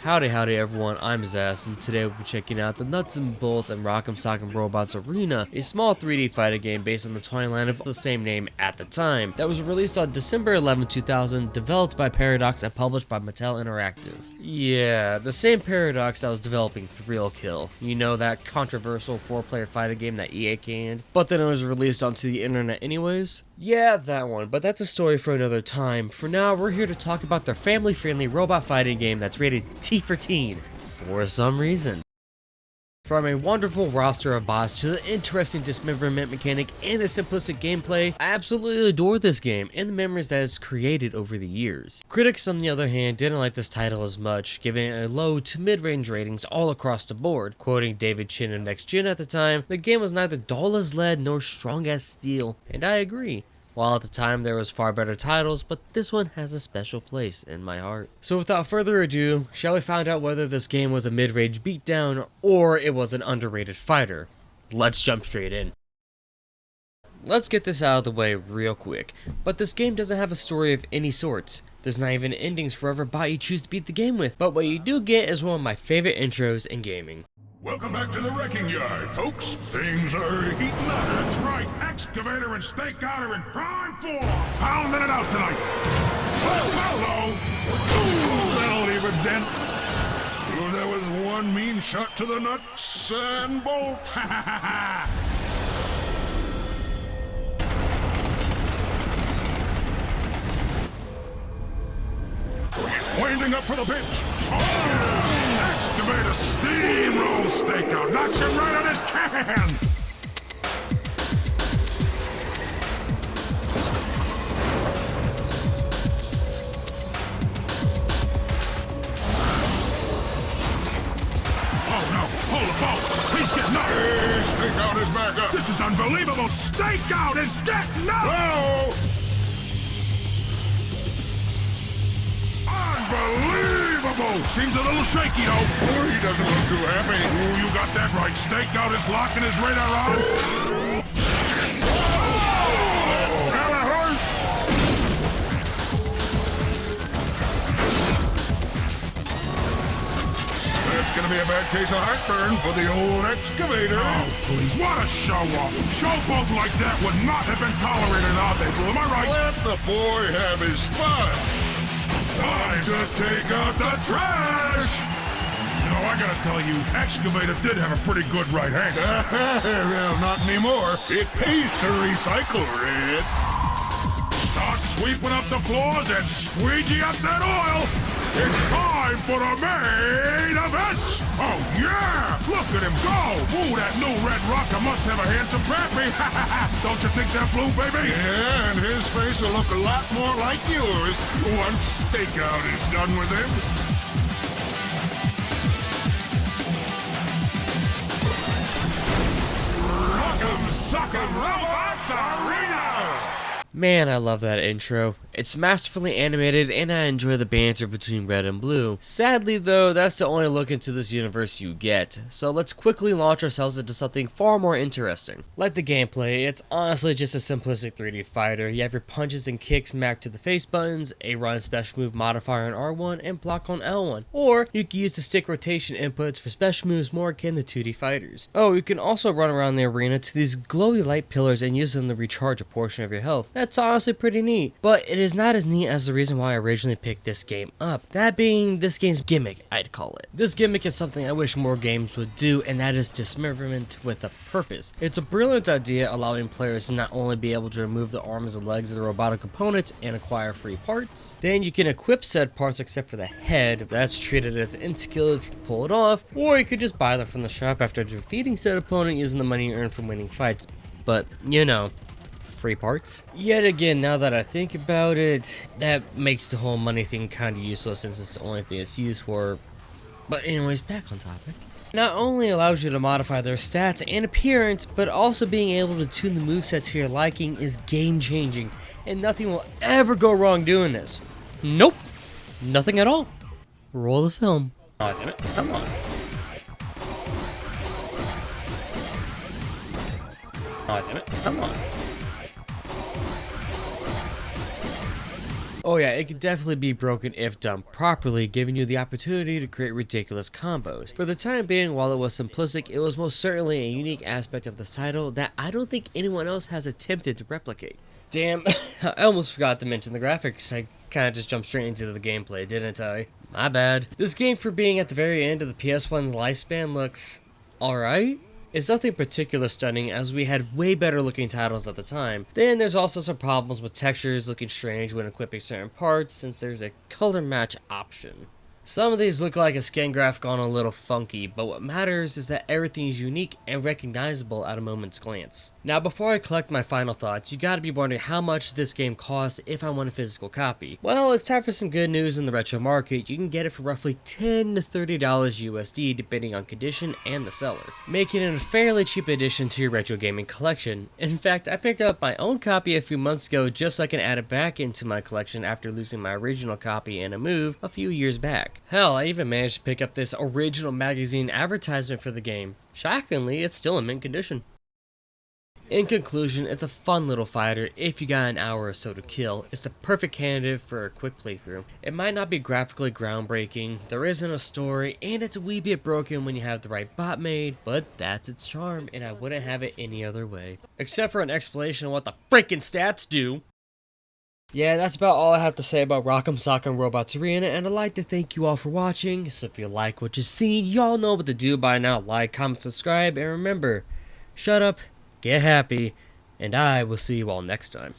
Howdy everyone, I'm Zast, and today we'll be checking out the Nuts and Bolts and Rock'em Sock'em Robots Arena, a small 3D fighting game based on the toy line of the same name at the time, that was released on December 11, 2000, developed by Paradox and published by Mattel Interactive. Yeah, the same Paradox that was developing Thrill Kill, you know, that controversial 4-player fighting game that EA canned, but then it was released onto the internet anyways? Yeah, that one, but that's a story for another time. For now, we're here to talk about their family-friendly robot fighting game that's rated T for teen, for some reason. From a wonderful roster of bots to the interesting dismemberment mechanic and the simplistic gameplay, I absolutely adore this game and the memories that it's created over the years. Critics, on the other hand, didn't like this title as much, giving it a low to mid-range ratings all across the board. Quoting David Chin of Next Gen at the time, the game was neither dull as lead nor strong as steel, and I agree. While at the time there was far better titles, but this one has a special place in my heart. So without further ado, shall we find out whether this game was a mid-range beatdown or it was an underrated fighter? Let's jump straight in. Let's get this out of the way real quick, but this game doesn't have a story of any sorts. There's not even endings for whatever bot you choose to beat the game with, but what you do get is one of my favorite intros in gaming. Welcome back to the wrecking yard, folks. Things are heating up. That's right. Excavator and stakeout are in prime form. Pounding it out tonight. Well, hello. Ooh, that'll leave a dent. Ooh, that was one mean shot to the nuts and bolts. Winding up for the pitch. Oh! Excavator steamroll stakeout. Knocks him right on his can. Oh no. Hold the ball. He's getting up. Hey, stakeout is back up. This is unbelievable. Stakeout is getting up. Oh! Unbelievable! Seems a little shaky, though. Oh, he doesn't look too happy. Ooh, you got that right. Stakeout is locking his radar on. That's gotta hurt. That's gonna be a bad case of heartburn for the old excavator. Oh, please. What a show-off. Showboat like that would not have been tolerated in our people. Am I right? Let the boy have his fun. Time to take out the trash! You know, I gotta tell you, Excavator did have a pretty good right hand. Well, not anymore. It pays to recycle, Red. Start sweeping up the floors and squeegee up that oil! It's time for the main event! Oh, yeah! Look at him go! Ooh, that new red rocker must have a handsome pappy! Don't you think that blue, baby? Yeah, and his face will look a lot more like yours once stakeout is done with him. Rock'em Sock'em Robots Arena! Man, I love that intro. It's masterfully animated and I enjoy the banter between red and blue. Sadly though, that's the only look into this universe you get, so let's quickly launch ourselves into something far more interesting. Like the gameplay, it's honestly just a simplistic 3D fighter. You have your punches and kicks mapped to the face buttons, a run special move modifier on R1, and block on L1. Or you can use the stick rotation inputs for special moves more akin to 2D fighters. Oh, you can also run around the arena to these glowy light pillars and use them to recharge a portion of your health. That's honestly pretty neat, but it is not as neat as the reason why I originally picked this game up. That being this game's gimmick, I'd call it. This gimmick is something I wish more games would do, and that is dismemberment with a purpose. It's a brilliant idea, allowing players to not only be able to remove the arms and legs of the robotic opponent and acquire free parts, then you can equip said parts except for the head. That's treated as an skill if you can pull it off, or you could just buy them from the shop after defeating said opponent using the money you earn from winning fights. But, you know, free parts. Yet again, now that I think about it, that makes the whole money thing kind of useless since it's the only thing it's used for. But anyways, back on topic. Not only allows you to modify their stats and appearance, but also being able to tune the movesets to your liking is game changing, and nothing will ever go wrong doing this. Nope, nothing at all. Roll the film. Oh, damn it, come on. Oh, damn it, come on. Oh yeah, it could definitely be broken if done properly, giving you the opportunity to create ridiculous combos. For the time being, while it was simplistic, it was most certainly a unique aspect of this title that I don't think anyone else has attempted to replicate. Damn, I almost forgot to mention the graphics. I kinda just jumped straight into the gameplay, didn't I? My bad. This game, for being at the very end of the PS1's lifespan, looks alright. It's nothing particularly stunning, as we had way better looking titles at the time. Then there's also some problems with textures looking strange when equipping certain parts, since there's a color match option. Some of these look like a skin graph gone a little funky, but what matters is that everything is unique and recognizable at a moment's glance. Now, before I collect my final thoughts, you gotta be wondering how much this game costs if I want a physical copy. Well, it's time for some good news in the retro market. You can get it for roughly $10 to $30 USD depending on condition and the seller, making it a fairly cheap addition to your retro gaming collection. In fact, I picked up my own copy a few months ago just so I can add it back into my collection after losing my original copy in a move a few years back. Hell, I even managed to pick up this original magazine advertisement for the game. Shockingly, it's still in mint condition. In conclusion, it's a fun little fighter. If you got an hour or so to kill, it's the perfect candidate for a quick playthrough. It might not be graphically groundbreaking, there isn't a story, and it's a wee bit broken when you have the right bot made, but that's its charm, and I wouldn't have it any other way. Except for an explanation of what the freaking stats do. Yeah, that's about all I have to say about Rock'em Sock'em Robots Arena, and I'd like to thank you all for watching. So if you like what you see, y'all know what to do by now. Like, comment, subscribe, and remember, shut up, get happy, and I will see you all next time.